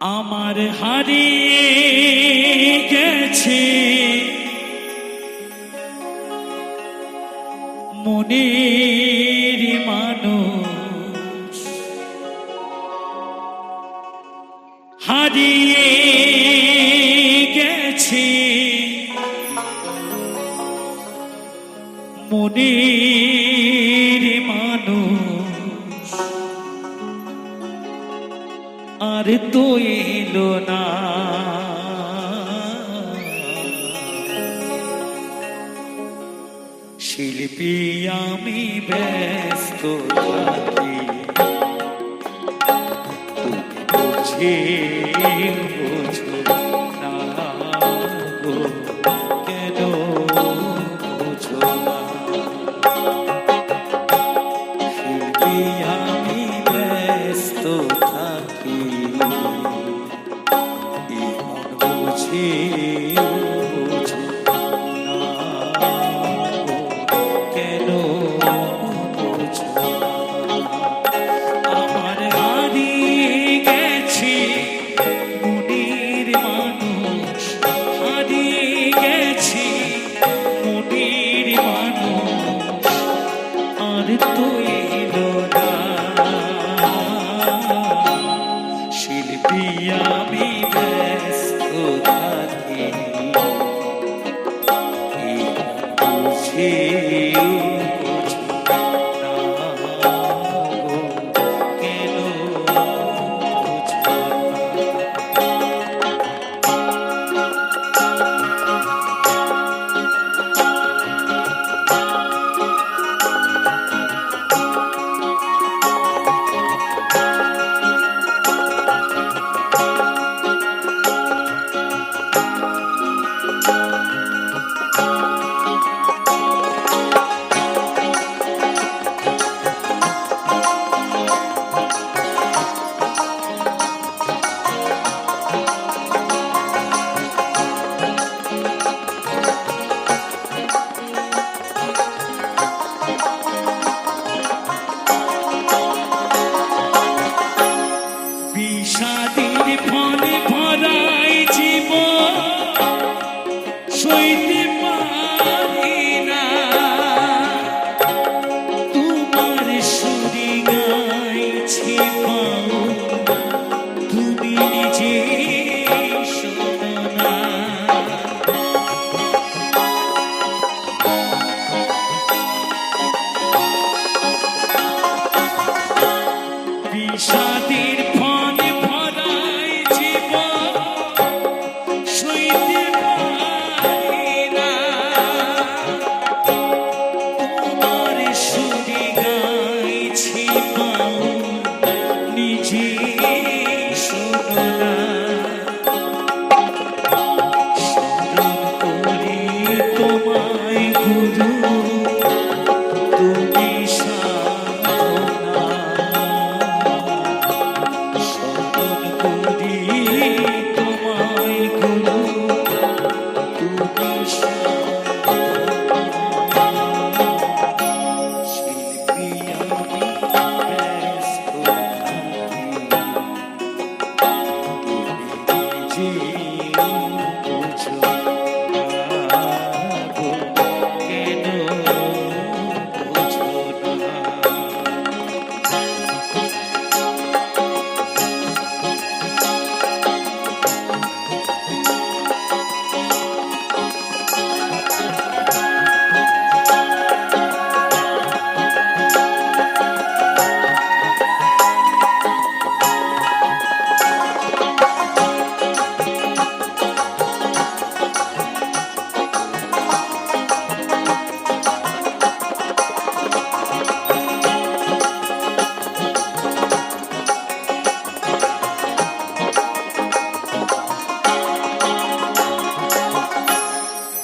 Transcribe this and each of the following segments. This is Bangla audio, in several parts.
আমার হারিয়ে গেছে মনের মানুষ, হারিয়ে গেছে মনের মানুষ, আর তো এলো না। শিল্পী আমি ব্যস্ত থাকি, তুমি বুঝো না গো, কেন বুঝো না। শিল্পী আমি ব্যস্ত থাকি, মন বুঝে শিল্পী আমি ব্যস্ত থাকি, বুঝে বিষাদের ফলে ভরাই জীবন, সইতে পারি না তোমার সুরে গাইছি পাও, তুমি নিজে শোনো না। বিষাদের ফলে ভরাই জীবন, সইতে পারি না তোমার সুরে গাইছি পাও, নিজে শোনো না। স্মরণ করি তোমায় গুরু, তুমি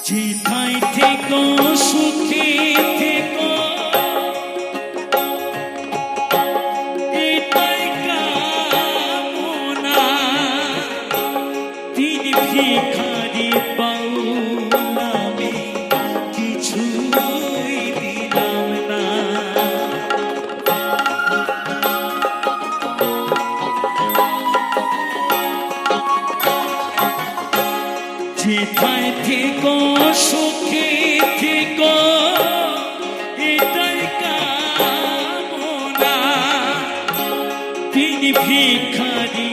যেথায় থেকো সুখে থেকো, এটাই কামনা। তিন ভিখারি পাউলামে কিছুই দিলাম না। যেথায় থেকো সুখে থেকো এটাই কামনা। তিনি ভিখারি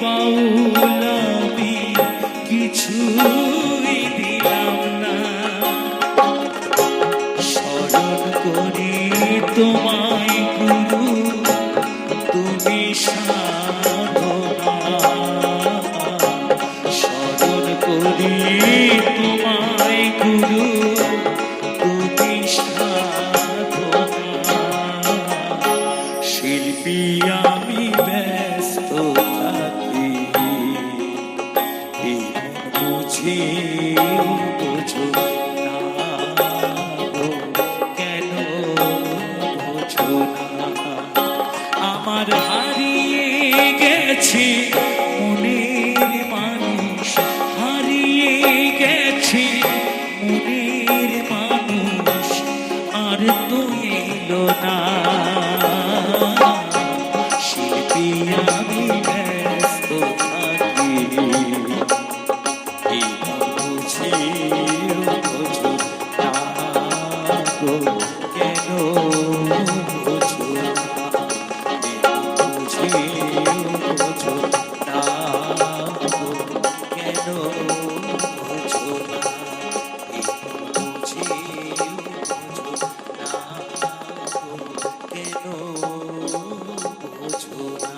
বাউলামি কিছুই দিলাম না। স্মরণ করি তোমায় গুরু তুমি সাধনা। স্মরণ করি তোমায় গুরু তুমি সাধনা। শিল্পী আমি ব্যস্ত থাকি বুঝে বোঝো না গো, কেন বোঝো না? আমার হারিয়ে গেছে মনের মানুষ, হারিয়ে গেছে মনের মানুষ, আর তো এলো না। শিল্পী আমি ব্যস্ত থাকি বুঝে বোঝো না গো, কেন বোঝো না? বুঝে বোঝো না গো, কেন বোঝো না? বুঝে বোঝো না গো, কেন বোঝো না?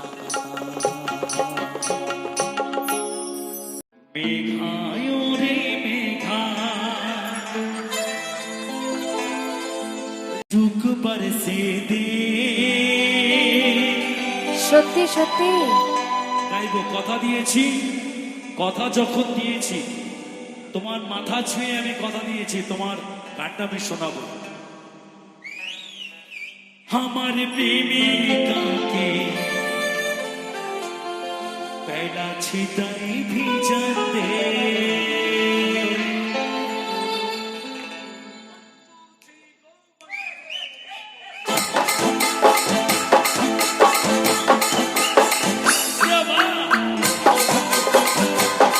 মেঘায় রে মেঘা रुक बरसे दे। সত্যি সত্যি গাইবো, কথা দিয়েছি। কথা যখন দিয়েছি, তোমার মাথা ছুঁয়ে আমি কথা দিয়েছি, তোমার গানটা আমি শোনাবো। আমার প্রেমিকাকে पहला छिताई भी जाते।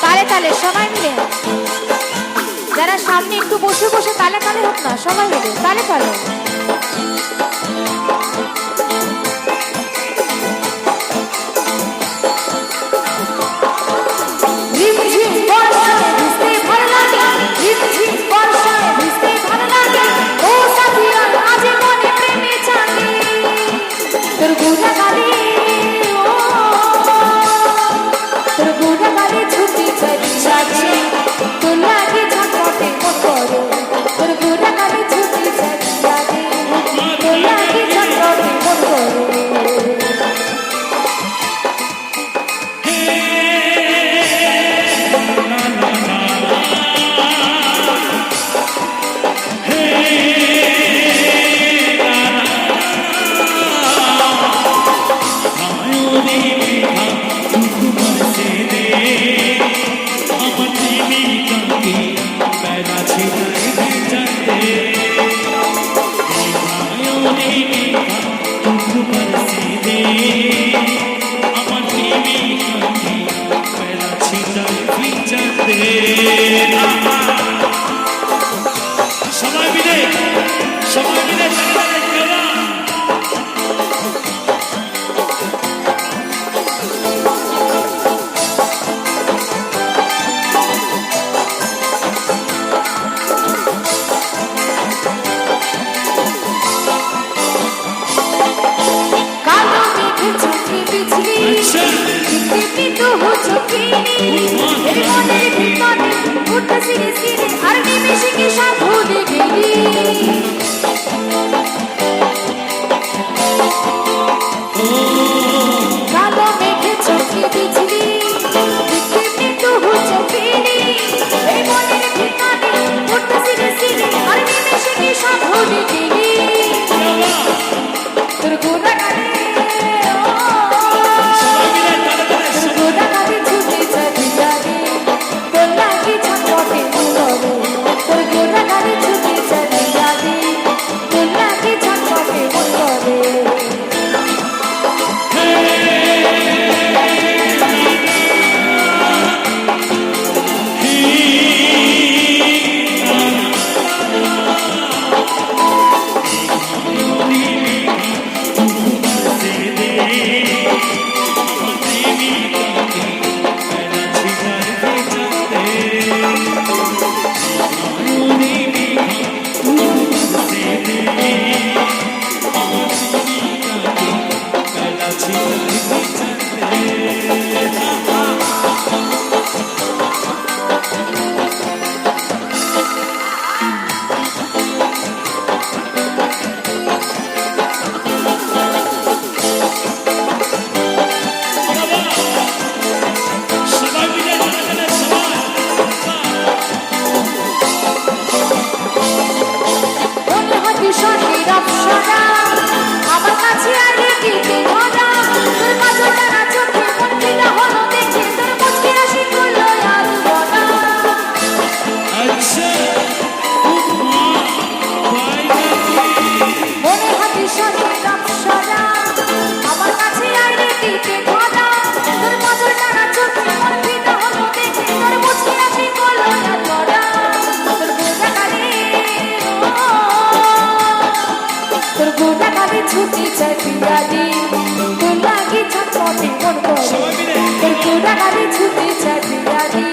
তালে তালে সবাই মিলে, যারা সামনে একটু বসে বসে তালে তালে হোক না, সবাই মিলে তালে তালে। গালে ছুটে চাই বিয়াদি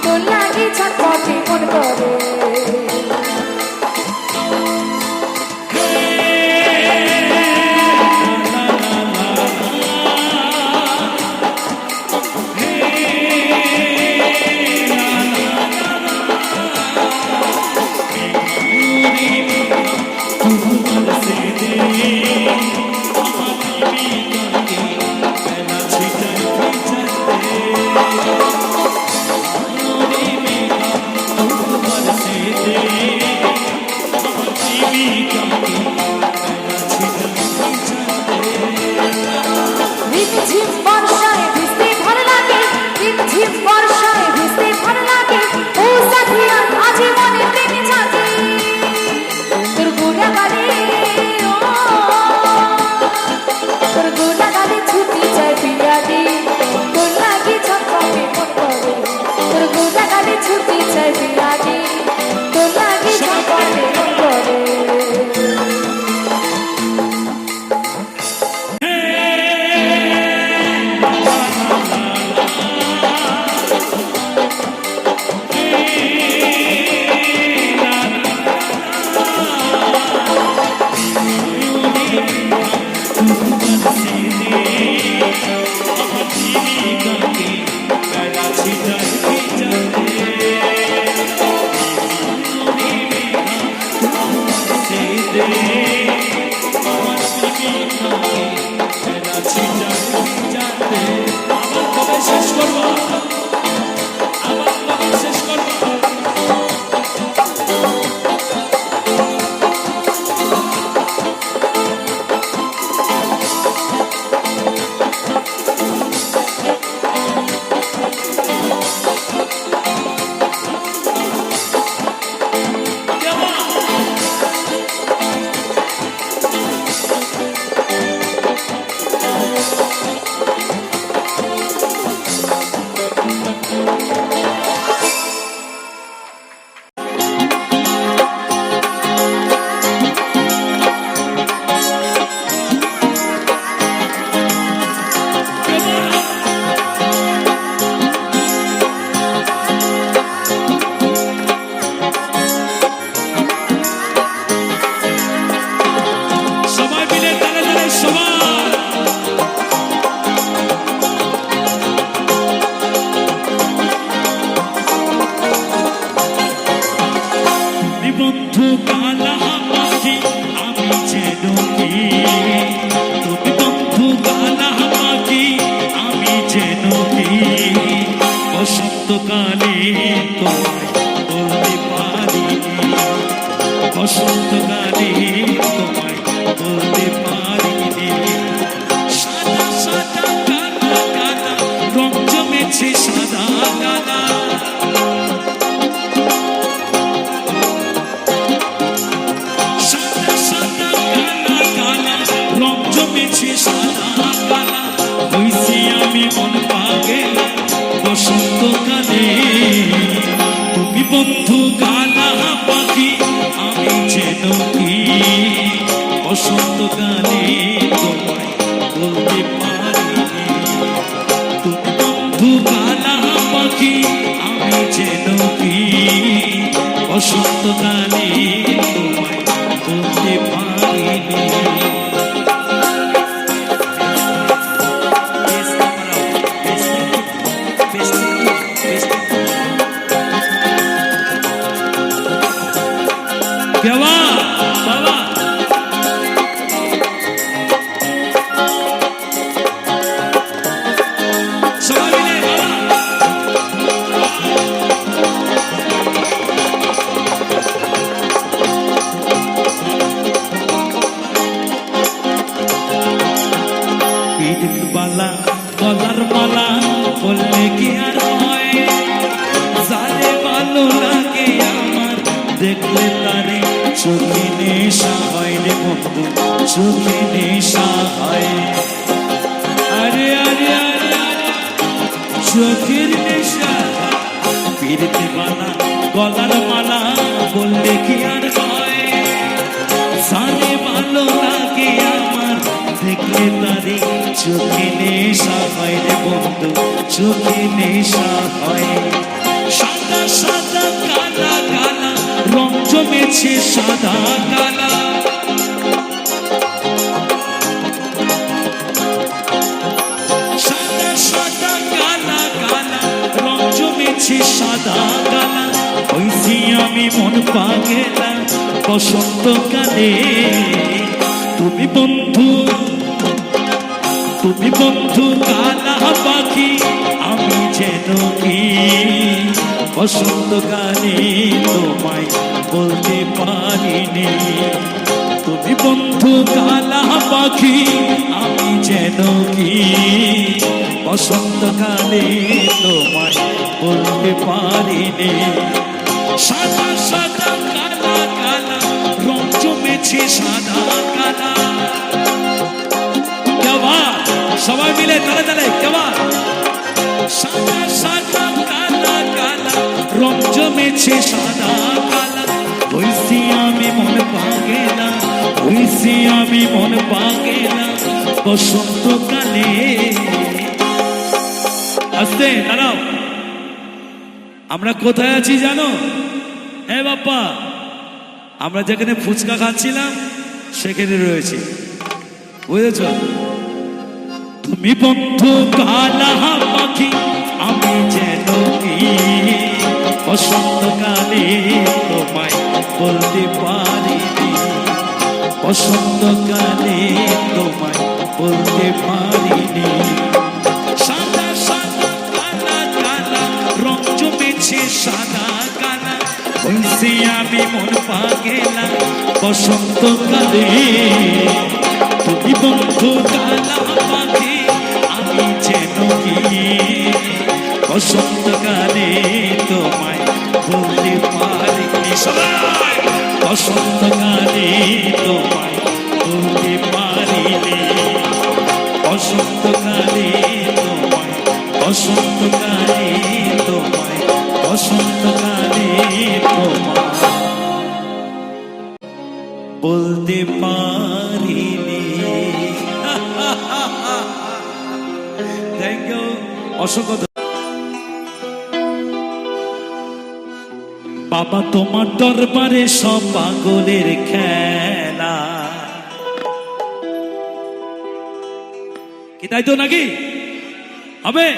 তোর লাগে ছটপটে মন করে ঝিমঝিম বর্ষায় ভিজতে ভালো লাগে ঝিমঝিম বর্ষায় ভিজতে ভালো লাগে ও সাথিয়া আজি মনে প্রেম জাগে তোর গোড়া গালে তোর গোড়া গালে ছুটি যায় বিয়াদি তোর লাগে ছটপটে মন করে তোর গোড়া গালে ছুটি যায় বিয়াদি তোর লাগে ছটপটে মন করে বন্ধু কালা পাখি আমি যেন কি তুমি বন্ধু কালা পাখি আমি যেন কি বসন্তকালে তোমায় বলতে পারিনি বসন্তকালে তোমায় বলতে পারিনি সাদা সাদা কালা কালা রং জমেছে সাদা কালা আমি মন পাগেলা বসন্তকালে তুমি বন্ধু কালা পাখি আমি যেন কি বসন্তকালে তোমায় বলতে পারিনি তুমি বন্ধু কালা পাখি আমি যেন কি বসন্তকালে তোমায় বলতে পারিনি বাবা বাবা সবাই মিলে বালা গলার মালা বললে কি আর হয় সারে ভালো লাগে আমার দেখলে তারে চোখে নেশা হয় রে বন্ধু চোখে নেশা হয় আরে আরে আরে আরে চোখের নেশা পিরতে বালা গলার মালা বললে কি আর হয় সারে ভালো লাগে আমার দেখলে মিলে তারি চোখে নেশা হয় রে বন্ধু, চোখে নেশা হয়। সাদা সাদা কালা কালা রং জমেছে সাদা কালা, সাদা সাদা কালা কালা রং জমেছে সাদা কালা। হইছি আমি মন পাগেলা বসন্তকালে, তুমি বন্ধু, তুমি বন্ধু কালা পাখি, আমি যেন কি বসন্তকালে তোমায় বলতে পারিনি। তুমি বন্ধু কালা পাখি, আমি যেন কি বসন্তকালে তোমায় বলতে পারিনি। সাদা সাদা কালা কালা রং জমেছে সাদা কালা। সবাই মিলে তালে তালে কেমন? সাদা সাদা কালা কালা রং জমেছে সাদা কালা। হইছি আমি মন পাগেলা, হইছি আমি মন পাগেলা বসন্তকালে। আস্তে দাঁড়াও, আমরা কোথায় আছি জানো? হ্যাঁ বাপ্পা, আমরা যেখানে ফুচকা খাচ্ছিলাম সেখানে রয়েছি, বুঝেছ? তুমি বন্ধু কালা পাখি, আমি যেন কি বসন্তকালে তোমায় বলতে পারিনি। বসন্তকালে তোমায় বলতে পারিনি। সাদা সাদা কালা কালা রং জমেছে সাদা কালা। হইছি আমি মন পাগেলা বসন্তকালে, তুমি বন্ধু কালা পাখি, আমি যেন কি বসন্তকালে তোমায় বলতে পারিনি। সবাই বসন্তকালে তোমায় বলতে পারিনি। বসন্তকালে তোমায়, বসন্তকালে তোমায়, বসন্তকালে তোমায় বলতে পারিনি। থ্যাংক ইউ, অসংখ্য। বাবা তোমার দরবারে সব পাগলের খেলা, কি তাই তো নাকি হবে?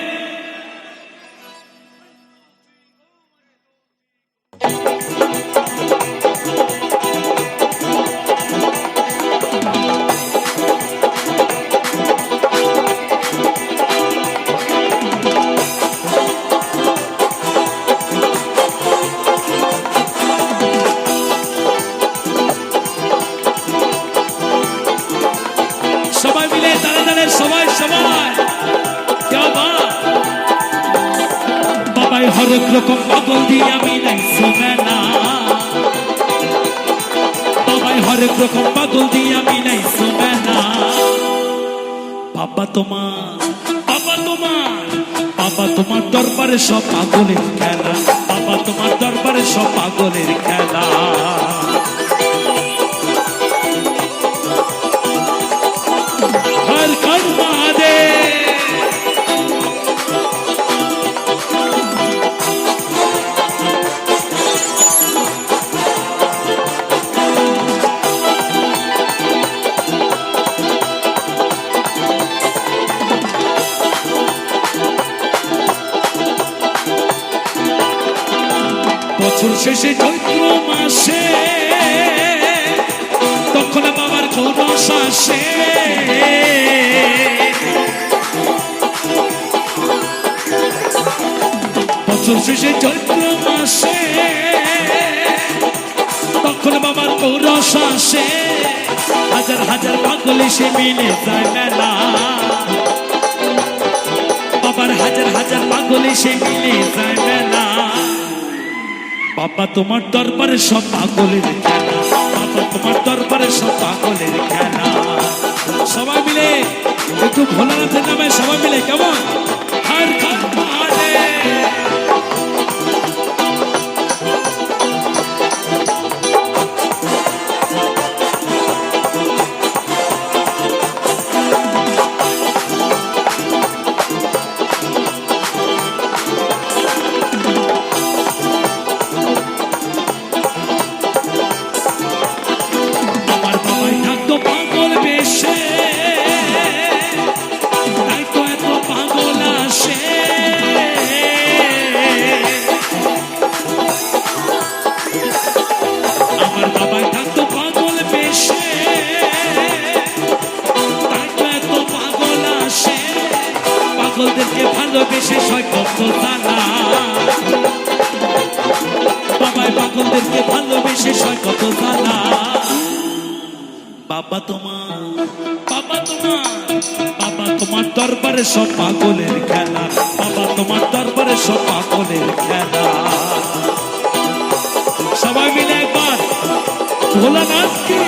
সবাই মিলে দাঁড়ে দাঁড়ে সবাই সবাই বাবাই হরেক রকম পাগল দিয়ে আমি নাই সোমেলা। বাবাই হরেক রকম পাগল দিয়ে আমি নাই সোমেলা। বাবা তোমার, বাবা তোমার, বাবা তোমার দরবারে সব পাগলের খেলা। বাবা তোমার দরবারে সব পাগলের খেলা। বছর শেষে চৈত্র মাসে তখন বাবার খোরস আসে। বছর শেষে চৈত্র মাসে তখন বাবার খোরস আসে। হাজার হাজার পাগল এসে মিলে যায় মেলা। বাবার হাজার হাজার পাগল এসে মিলে যায় মেলা। বাবা তোমার দরবারে সব পাগলের খেলা। বাবা তোমার দরবারে সব পাগলের খেলা। সবাই মিলে একটু ভোলানাথের নামে সবাই মিলে কেমন? হর হর মহাদেব। মেলা। বাবায় পাগলদেরকে ভালোবেসে সয় কত জ্বালা। বাবা তোমার, বাবা তোমার, বাবা তোমার দরবারে সব পাগলের খেলা। বাবা তোমার দরবারে সব পাগলের খেলা। সবাই মিলে একবার ভোলানাথ কি,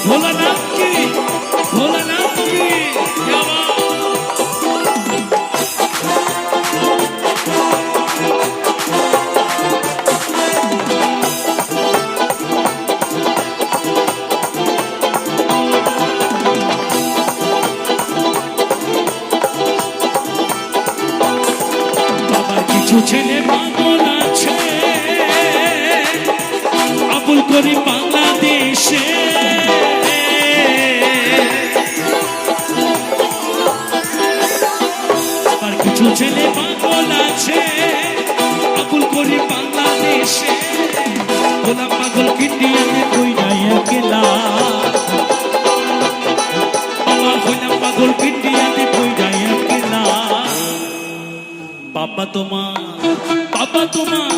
ভোলানাথ কি, ভোলানাথ কি। বাবার কিছু ছেলে পাগল আছে, আবুল করিম বাংলাদেশে। আর কিছু ছেলে পাগল আছে, আবুল করিম বাংলাদেশে। গোলাম পাগল ইন্ডিয়াতে কই নাই একলা। বাবা গোলাম পাগল ইন্ডিয়াতে কই নাই একলা। বাবা তোমার, বাবা তোমার,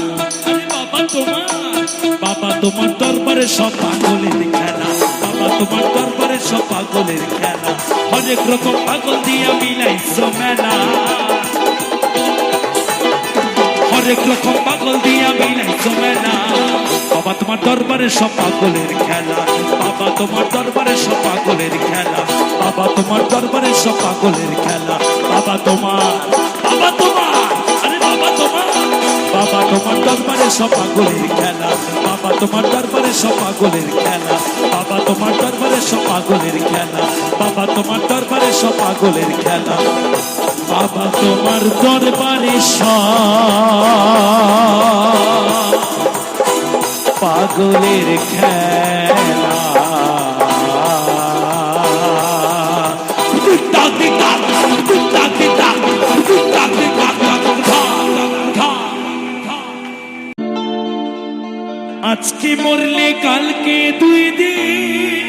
আরে বাবা তোমার, বাবা তোমার দরবারে সব পাগলের খেলা। বাবা তোমার দরবারে সব পাগলের খেলা। অনেক রকম পাগল দিয়া মিলাইছো মেলা। হরেক রকম পাগল দিয়া মিলাইছো মেলা। বাবা তোমার দরবারে সব পাগলের খেলা। বাবা তোমার দরবারে সব পাগলের খেলা। বাবা তোমার দরবারে সব পাগলের খেলা। বাবা তোমার, বাবা তোমার, আরে বাবা তোমার, বাবা তোমার দরবারে সব পাগলের খেলা। বাবা তোমার দরবারে সব পাগলের খেলা। বাবা তোমার দরবারে সব পাগলের খেলা। বাবা তোমার দরবারে সব পাগলের খেলা। বাবা তোমার দরবারে সব পাগলের খেলা। আজকে মরলে কালকে 2 দিন,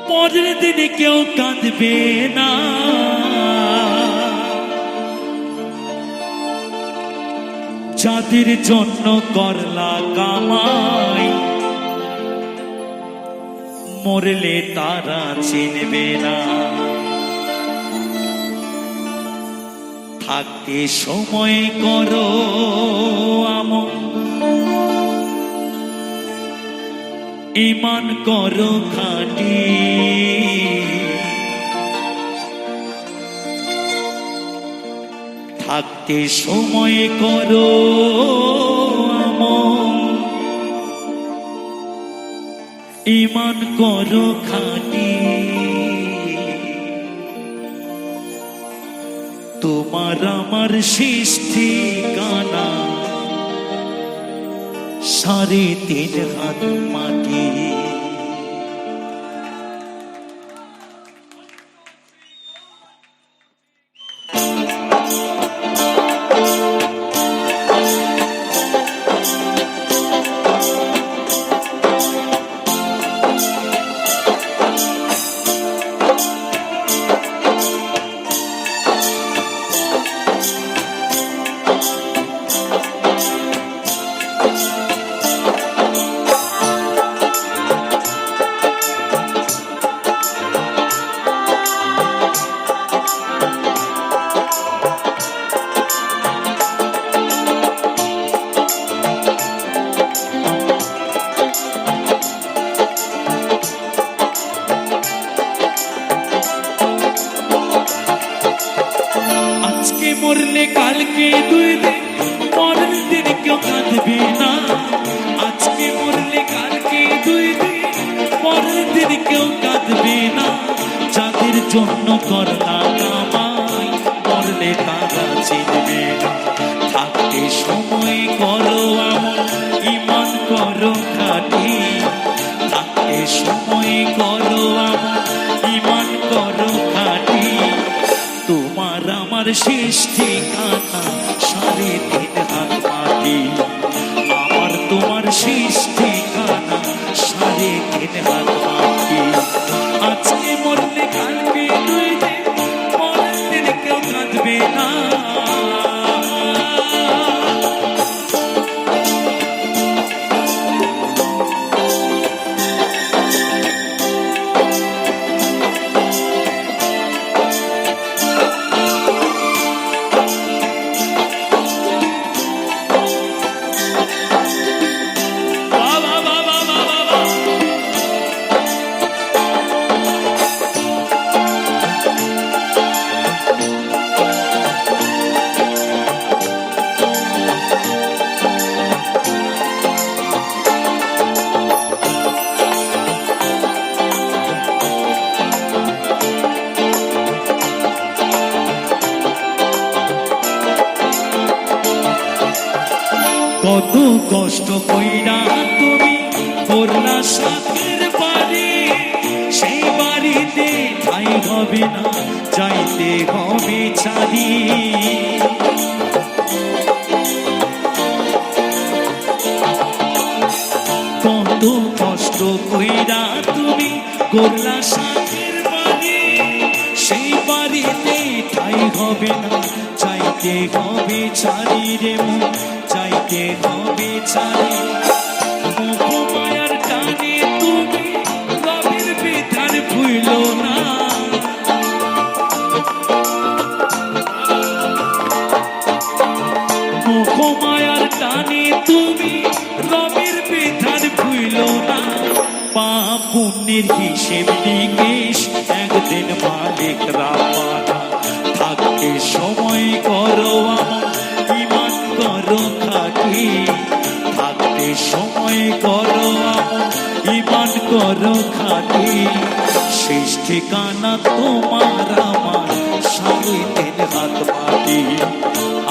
পরের দিনে কেউ কাঁদবে না। যাদের জন্য করলা কামাই, মরলে তারা চিনবে না। থাকতে সময় করো আমল, ঈমান করো খাঁটি। থাকতে সময় করো আমল, ঈমান করো খাঁটি। তোমার আমার শেষ ঠিকানা 3.5 হাত মাটি। মরলে কালকে 2 দিন, পরের দিন কেউ কাঁদবে না। আজকে মরলে কালকে 2 দিন, পরের দিন কেউ কাঁদবে না। যাদের জন্য করলা কামাই, মরলে তারা চিনবে না। থাকতে সময় করো আমল, ঈমান করো খাঁটি। থাকতে সময় করো আমল, ঈমান করো খাঁটি। তোমার আমার শেষ ঠিকানা 3.5 হাত মাটি। আমার তোমার শেষ ঠিকানা 3.5 হাত মাটি। আজকে মরলে কালকে 2 দিন, পরের দিন কত কষ্ট কইরা তুমি করলা সাথের বাড়ি, সেই বাড়িতে ঠাই হবে না, যাইতে হবে ছাড়ি। কত কষ্ট কইরা তুমি করলা সাথের বাড়ি, সেই বাড়িতে ঠাই হবে না, যাইতে হবে ছাড়ি রে মন, যাইতে হবে ছাড়ি। মায়ার টানে তুমি রবের বিধান ভুইল না, মায়ার টানে তুমি রবের বিধান ভুইল না। পাপ পুণ্যের হিসেব নিকেশ একদিন মালিক রাবানা, থাকতে সময় করো আমার ইমান করো খাটি, থাকতে সময় করো আমার ইমান করো খাটি। শেষ ঠিকানা তোমার আমার সাড়ে তিন হাত মাটি,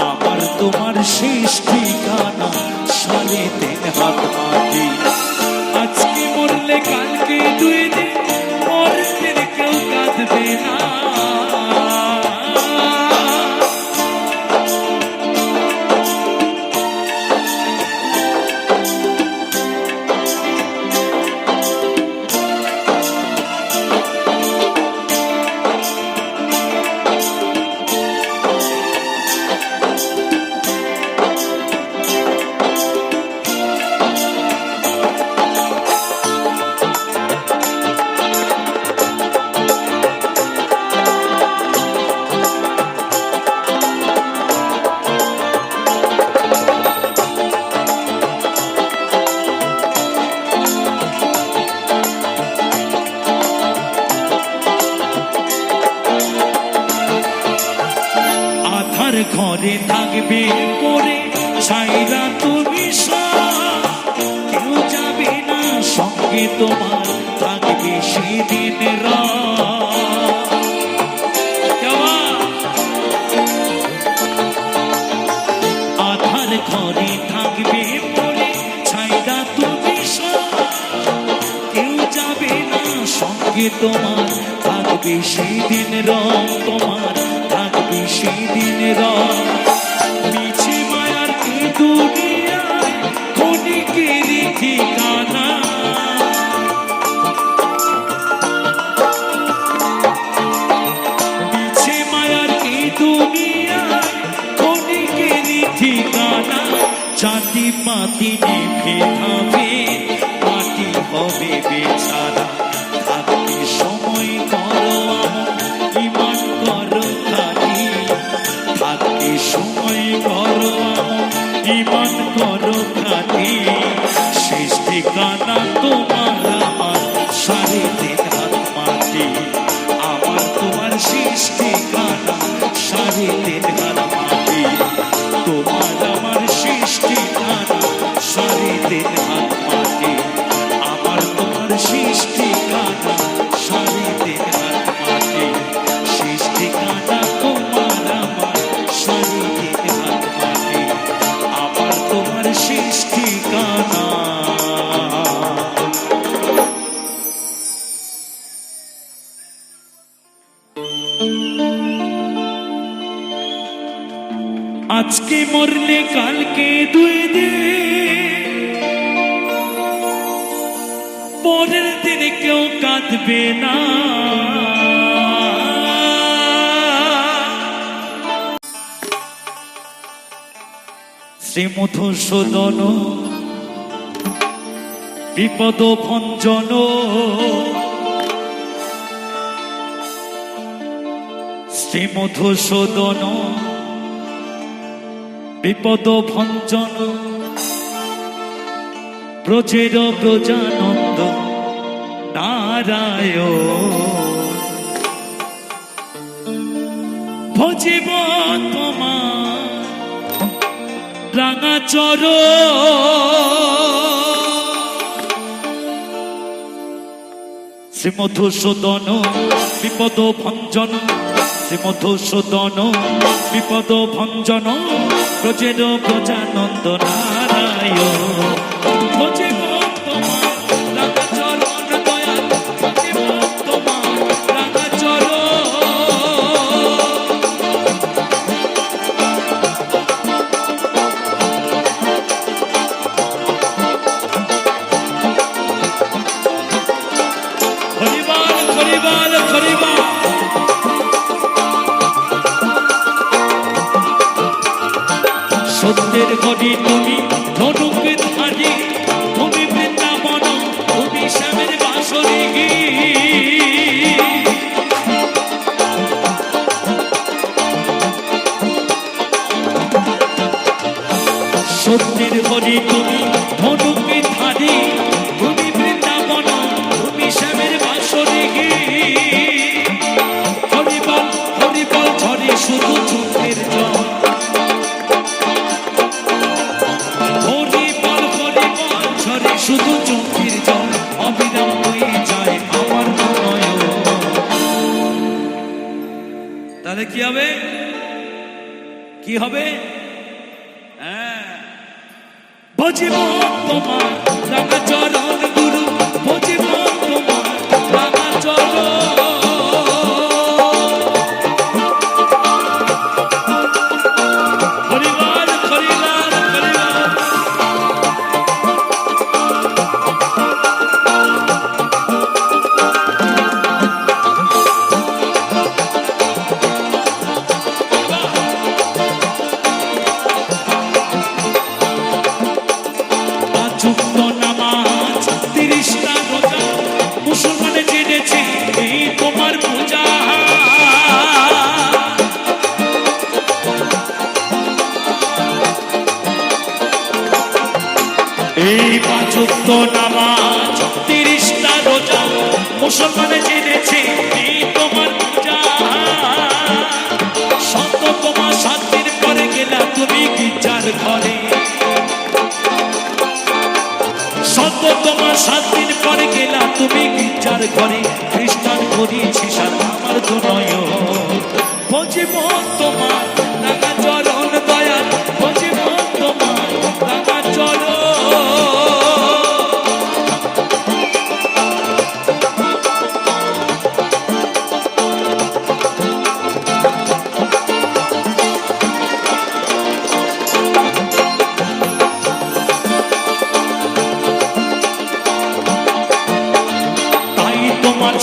আমার তোমার শেষ ঠিকানা সাড়ে তিন হাত মাটি। আজকে মরলে কালকে 2 দিন, পরের দিন কেউ কাঁদবে না। ঘরে থাকবে পরে ছাইরা তুমি সব, কেউ যাবে না সঙ্গে তোমার, থাকবে সেদিন আধার ঘরে থাকবে পরে ছাইরা তুমি সব, কেউ যাবে না সঙ্গে তোমার, থাকবে সেদিন রং তোমার, থাকবে সেদিন রং। মিছে মায়ার কি দুনিয়ায় ক্ষণিকের ঠিকানা, মিছে মায়ার কি দুনিয়ায় ক্ষণিকের ঠিকানা। জাতি পাতি নিভে যাবে, মাটি হবে বেচারা, থাকতে সময় করো আমার ইমান করো খাটি, থাকতে সময় করো আমার ইমান করো খাটি। শেষ ঠিকানা তোমার আমার সাড়ে তিন হাত মাটি, আমার তোমার শেষ ঠিকানা সাড়ে তিন হাত মাটি, তোমার আমার শেষ ঠিকানা সাড়ে তিন হাত মাটি, আমার তোমার শেষ ঠিকানা সাড়ে তিন হাত মাটি। শেষ ঠিকানা তোমার আমার সাড়ে তিন হাত মাটি, আমার তোমার শেষ ঠিকানা। আজকে মরলে কালকে 2 দিন, পরের দিন কেউ কাঁদবে না। শ্রী মধুসূদন বিপদ ভঞ্জন, শ্রী মধুসূদন বিপদ ভঞ্জন, ব্রজের ব্রজানন্দ নারায়ণ। ভজিব তোমার রাঙা চরণ, শ্রী মধুসূদন বিপদ ভঞ্জন, শ্রী মধুসূদন বিপদ ভঞ্জন, ব্রজের ব্রজানন্দ নারায়ণ। নারায় বুঝিব তোমার রাঙা চরণ দয়াল বুঝিব তোমার রাঙা চরণ হরিবাল হরিবাল হরিবাল সত্যের গড়ি তুমি ধনুকে ধারি তুমি বৃন্দাবন তুমি শ্যামের বাঁশরি সত্যের গড়ি তুমি ধনুকে ধারি তুমি বৃন্দাবন তুমি শ্যামের বাঁশরি হরিবল হরিবল ঝরে শুধু চোখের জল শুধু চোখের জল অবিরাম হয়ে যায় আমার নয়ন তাহলে কি হবে কি হবে ভজিব তোমার রাঙা চরণ গুরু ভজিব তোমার রাঙা চরণ হরিবার হরিবার হরিবার যুক্ত নামাজ 30টা রোজা মুসলমানে জেনেছে এই তোমার পূজা এই যুক্ত নামাজ 30টা রোজা মুসলমানে জেনেছে এই তোমার পূজা সত্য তোমার 7 দিন পরে গেলা তুমি গির্জার ঘরে সত্য তোমার 7 দিন পরে গেলা তুমি গির্জার ঘরে খ্রিস্টান করিয়েছি সাথে আমার দুনয় ভজিব তোমার রাঙা চরণ দয়াল ভজিব তোমার রাঙা চরণ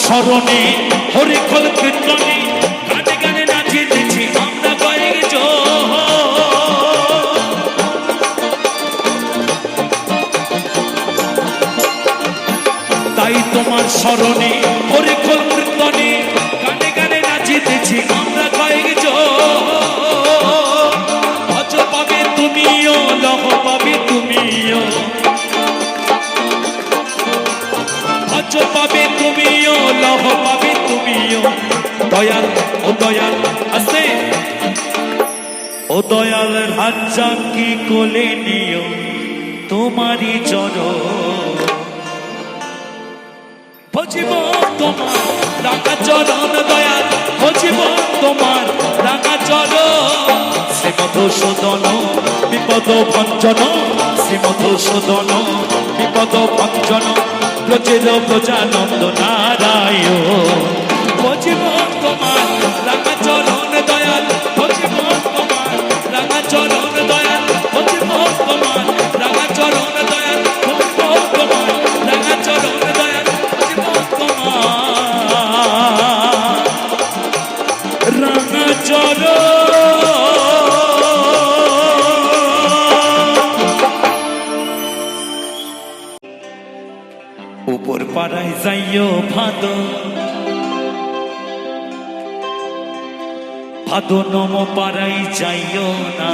স্মরণে হরি খোল কীর্তনে গানে গানে নাচিতেছি আমরা কয়েকজন তাই তোমার স্মরণে হরি খোল কীর্তনে গানে গানে নাচিতেছি আমরা কয়েকজন ভজ পাবে তুমিও লহ পাবে তুমিও ভজ পাবে তুমিও লহ পাবে তুমিও দয়াল ও দয়াল আছে ও দয়াল রাজ্জা কি কোলে নিও তোমারই চরণ ভজিব তোমার রাঙা চরণ দয়াল ভজিব তোমার রাঙা চরণ শ্রী মধুসূদন বিপদ ভঞ্জন শ্রী মধুসূদন বিপদ ভঞ্জন প্রচের প্রজানন্দ নারায়ণ ভজিব তোমার রাঙা চরণ দয়াল ভজিব তোমার রাঙা চরণ দয়াল ভজিব তোমার রাঙা চরণ দয়াল ভজিব তোমার রাঙা চরণ দয়াল ভজিব তোমার রাঙা চরণ উপর পাড়ায় যাইও ভাদো ভাদো নম পাড়ায় যাইও না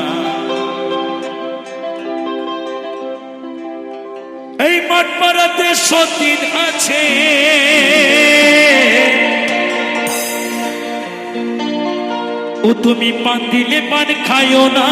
এই মাঠ পাড়াতে সতীন আছে ও তুমি পান দিলে পান খাইও না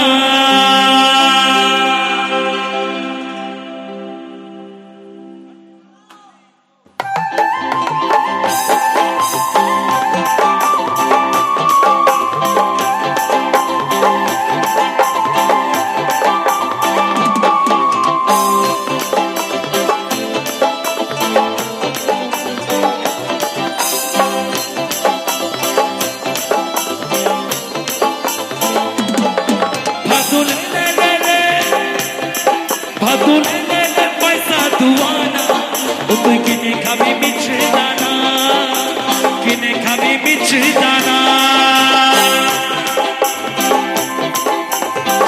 মিছরি দানা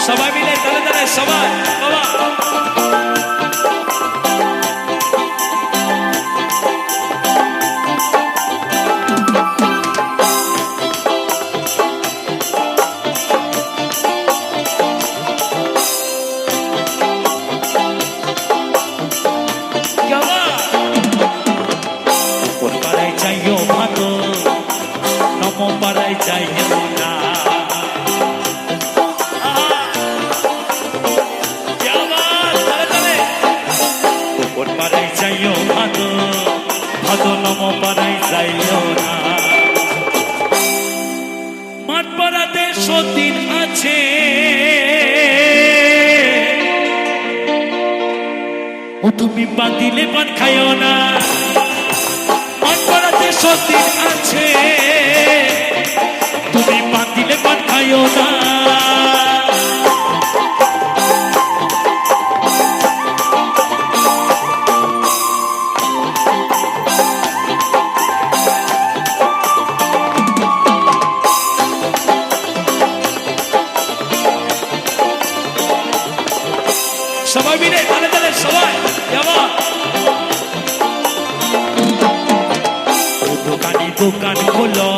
সবাই মিলে তালে তালে সবাই বাবা পাড়ায় যাইও না উপর পাড়ায় যাইও ভাদো ভাদো নম পাড়ায় যাইও না মাঠ পাড়াতে সতীন আছে ও তুমি বাঁধিলে পান খাইও না মাঠ পাড়াতে সতীন আছে তুমি বাঁধিলে পান খাইও না সবাই মিলে তালে তালে সবাই দোকানি দোকান খোলো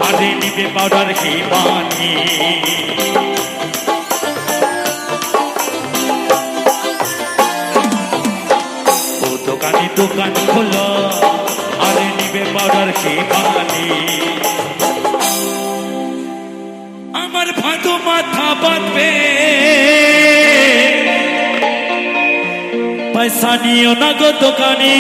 আরে নিবে পাউডার হিমানি ও দোকানি দোকান খোলো আরে নিবে পাউডার হিমানি আমার ভাদো মাথা বাঁধবে পয়সা নিও না গো দোকানি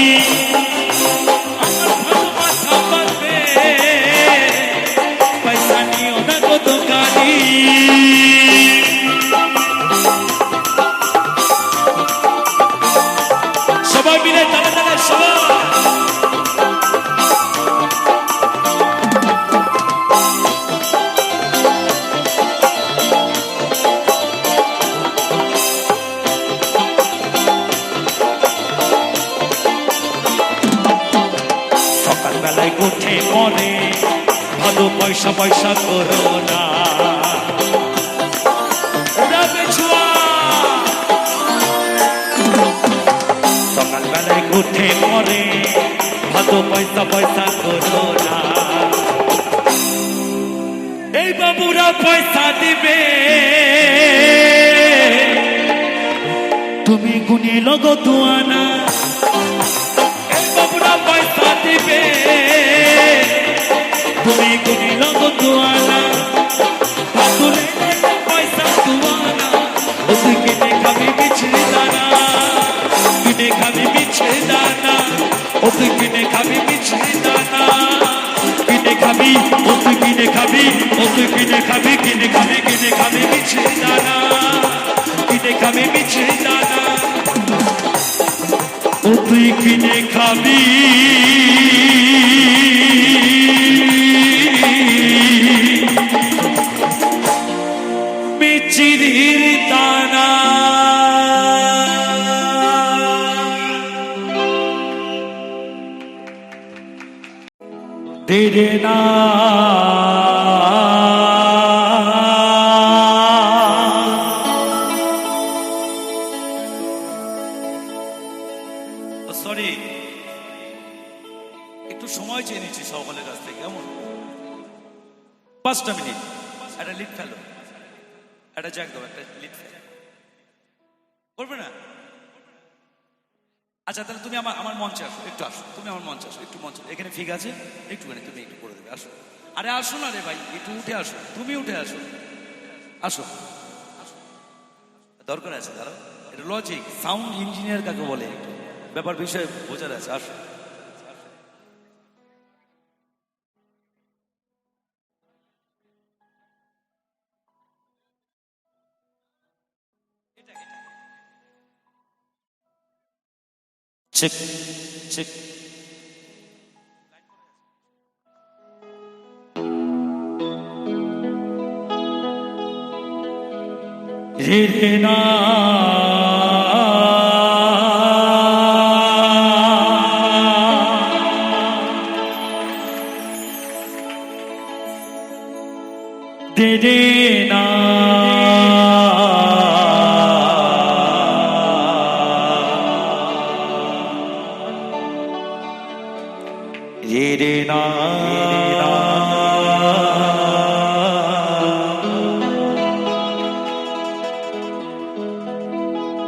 সবাই মিলে তালে তালে সবাই সকালবেলায় উঠে পরে ভালো পয়সা পয়সা করো না সকালবেলায় উঠে পরে ভালো পয়সা পয়সা করো না এই বাবুরা পয়সা দিবে তুমি গুনে লগো দুয়ানা এই বাবুরা পয়সা দিবে তুমি গুনে লগো দুয়ানা ভাতুলে পয়সা দুয়ানা ও তুই কিনে খাবি মিছরি দানা কিনে খাবি মিছরি দানা ও তুই কিনে খাবি মিছরি দানা কিনে খাবি ও তুই কিনে খাবি ও তুই কিনে খাবি কিনে খাবি মিছরি দানা কিনে খাবি মিছরি দানা ও তুই কিনে খাবি মিছরির দানা তেরে না সরি একটু সময় চেয়ে নিচ্ছি সকলের কাছ থেকে কেমন 5টা মিনিট একটা লিড ফেলো একটা জ্যাক দাও একটা লিড ফেলো করবে না আচ্ছা তাহলে তুমি আমার মঞ্চে আসো একটু আসো তুমি আমার মঞ্চে আসো একটু মঞ্চে এখানে ঠিক আছে একটুখানি তুমি একটু করে দেবে আসো আরে আসো না রে ভাই একটু উঠে আসো তুমি উঠে আসো আসো দরকার আছে দাঁড়াও এটা লজিক সাউন্ড ইঞ্জিনিয়ার কাকে বলে একটু ব্যাপার বিষয় বোঝার আছে আসো চেক চেক রে রে না তেরে না রে রে না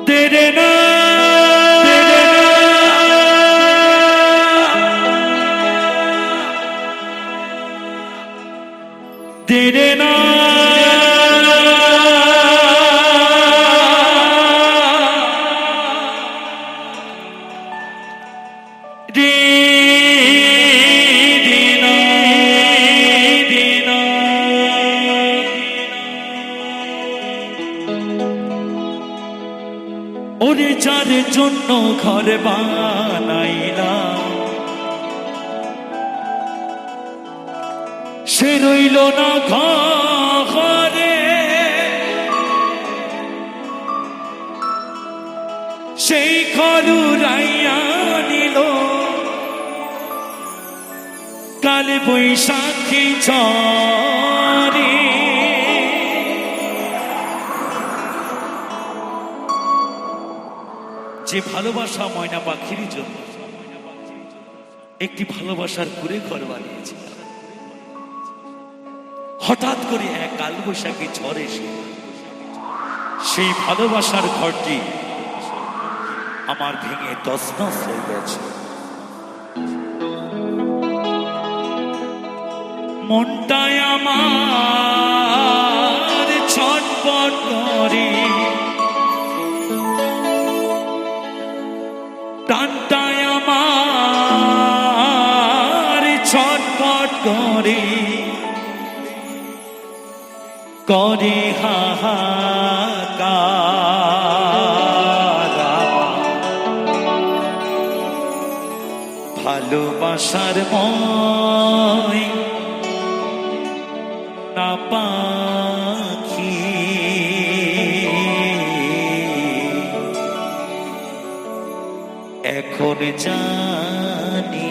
তেরে না তেরে না রে রে না রে না ওরে যার জন্য ঘর বানাইলাম সে রইল না ঘরে সেই ঘর উড়াইয়া নিল কাল বৈশাখী ঝড়ে যে ভালোবাসা ময়না পাখির জন্য একটি ভালোবাসার কুড়ে ঘর বানিয়েছে হঠাৎ করে এক কালবৈশাখী ঝড় এসে সেই ভালোবাসার ঘরটি আমার ভেঙে তছনছ হয়ে গেছে। মনটায় আমার ছটফট করে প্রাণটায় আমার ছটফট করে করে হাহাকার ভালোবাসার মই না পাখি এখন জানি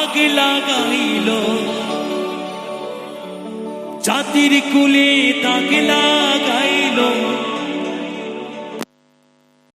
দাগ লাগাইল, জাতির কুলে দাগ লাগাইল।